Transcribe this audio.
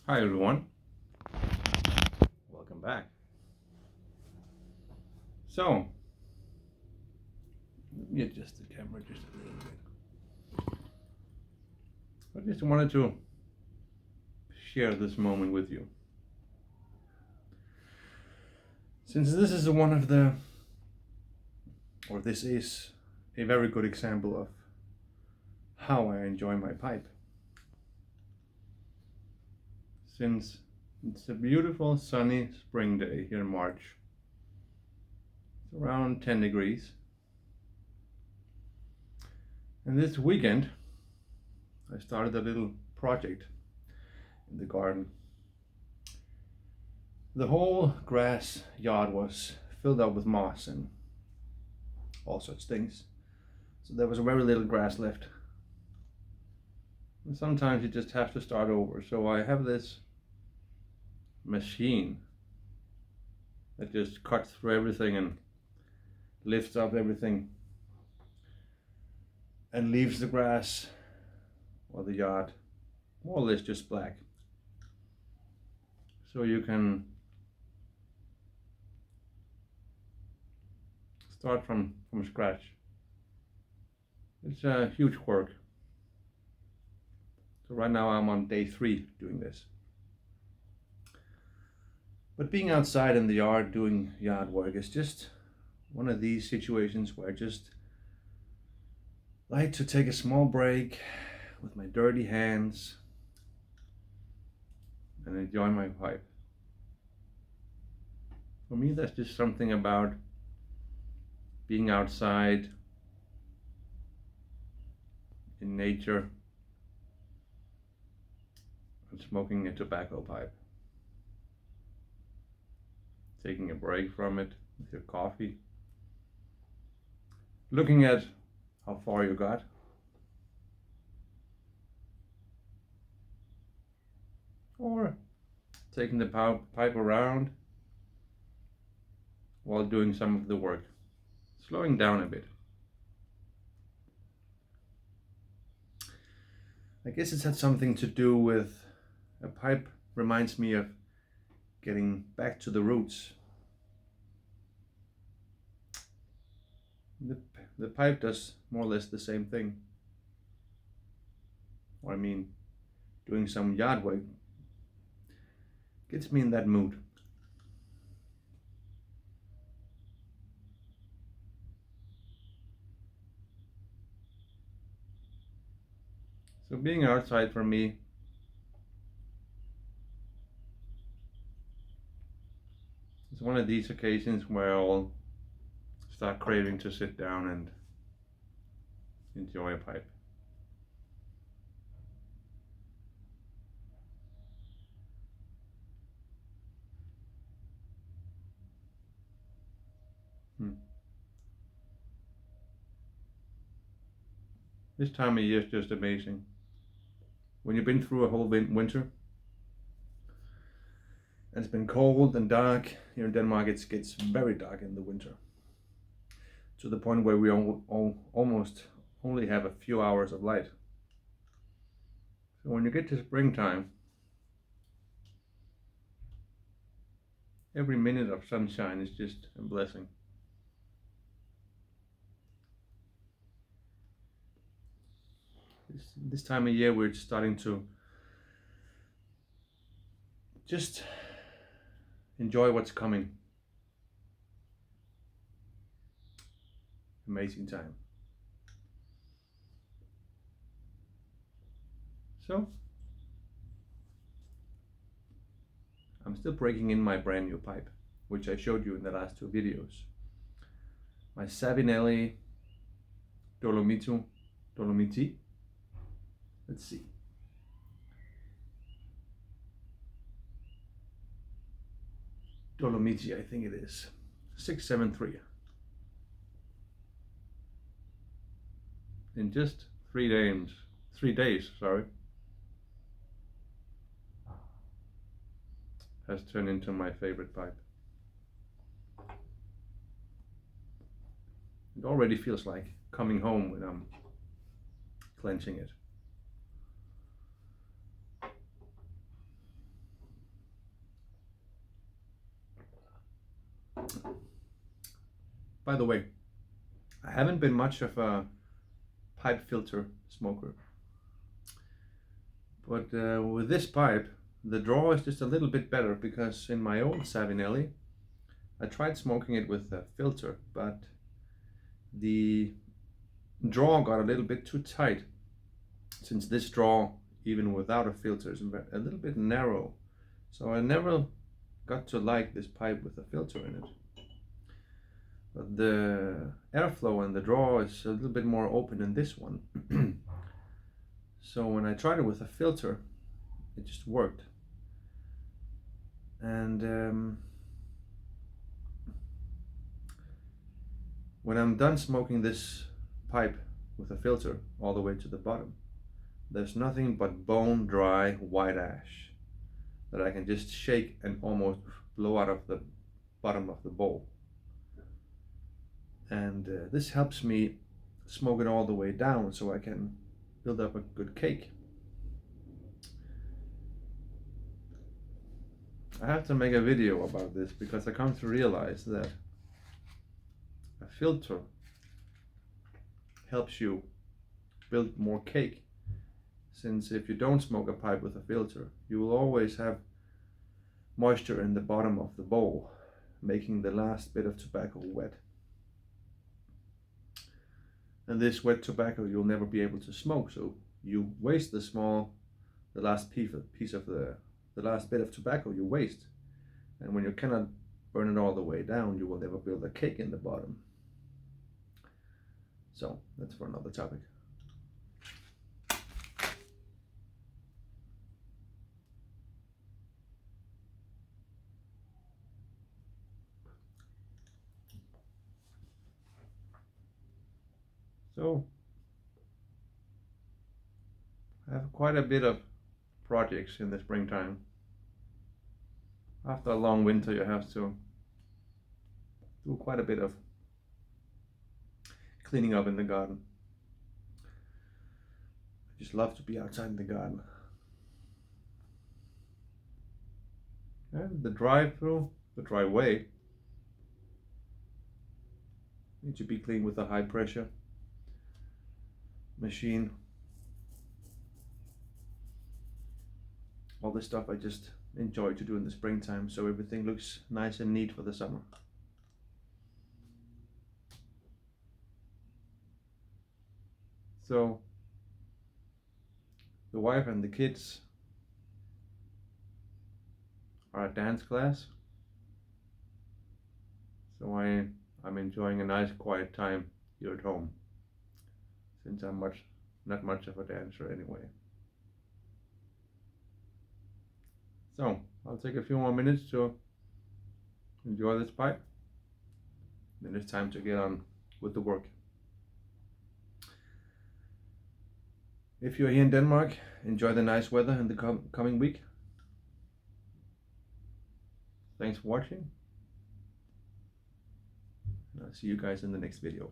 Hi everyone, welcome back. So, let me adjust the camera just a little bit. I just wanted to share this moment with you. Since this is this is a very good example of how I enjoy my pipe. Since it's a beautiful sunny spring day here in March, it's around 10 degrees. And this weekend, I started a little project in the garden. The whole grass yard was filled up with moss and all such things. So there was very little grass left. And sometimes you just have to start over. So I have this machine that just cuts through everything and lifts up everything and leaves the grass or the yard more or less just black. So you can start from scratch. It's a huge work. So right now I'm on day 3 doing this. But being outside in the yard doing yard work is just one of these situations where I just like to take a small break with my dirty hands and enjoy my pipe. For me, that's just something about being outside in nature and smoking a tobacco pipe. Taking a break from it with your coffee. Looking at how far you got. Or taking the pipe around while doing some of the work. Slowing down a bit. I guess it's had something to do with a pipe reminds me of getting back to the roots. The pipe does more or less the same thing. Or I mean, doing some yard work gets me in that mood. So being outside for me is one of these occasions where I'll start craving to sit down and enjoy a pipe. This time of year is just amazing. When you've been through a whole winter and it's been cold and dark, here in Denmark it gets very dark in the winter. To the point where we almost only have a few hours of light. So when you get to springtime, every minute of sunshine is just a blessing. This time of year we're starting to just enjoy what's coming. Amazing time. So I'm still breaking in my brand new pipe, which I showed you in the last 2 videos. My Savinelli Dolomiti. Let's see. Dolomiti, I think it is. 673. In just 3 days, has turned into my favorite pipe. It already feels like coming home when I'm clenching it. By the way, I haven't been much of a pipe filter smoker, but with this pipe, the draw is just a little bit better, because in my old Savinelli, I tried smoking it with a filter, but the draw got a little bit too tight, since this draw, even without a filter, is a little bit narrow. So I never got to like this pipe with a filter in it. But the airflow and the draw is a little bit more open in this one. So when I tried it with a filter, it just worked. And when I'm done smoking this pipe with a filter all the way to the bottom, there's nothing but bone dry white ash that I can just shake and almost blow out of the bottom of the bowl. And this helps me smoke it all the way down, so I can build up a good cake. I have to make a video about this, because I come to realize that a filter helps you build more cake, since if you don't smoke a pipe with a filter, you will always have moisture in the bottom of the bowl, making the last bit of tobacco wet. And this wet tobacco you'll never be able to smoke, so you waste the last piece of the last bit of tobacco you waste. And when you cannot burn it all the way down, you will never build a cake in the bottom. So that's for another topic. So I have quite a bit of projects in the springtime. After a long winter, you have to do quite a bit of cleaning up in the garden. I just love to be outside in the garden. And the driveway needs to be cleaned with a high pressure machine. All this stuff I just enjoy to do in the springtime, so everything looks nice and neat for the summer. So the wife and the kids are at dance class, so I'm enjoying a nice quiet time here at home, since I'm not much of a dancer anyway. So I'll take a few more minutes to enjoy this pipe, then it's time to get on with the work. If you're here in Denmark, enjoy the nice weather in the coming week. Thanks for watching, and I'll see you guys in the next video.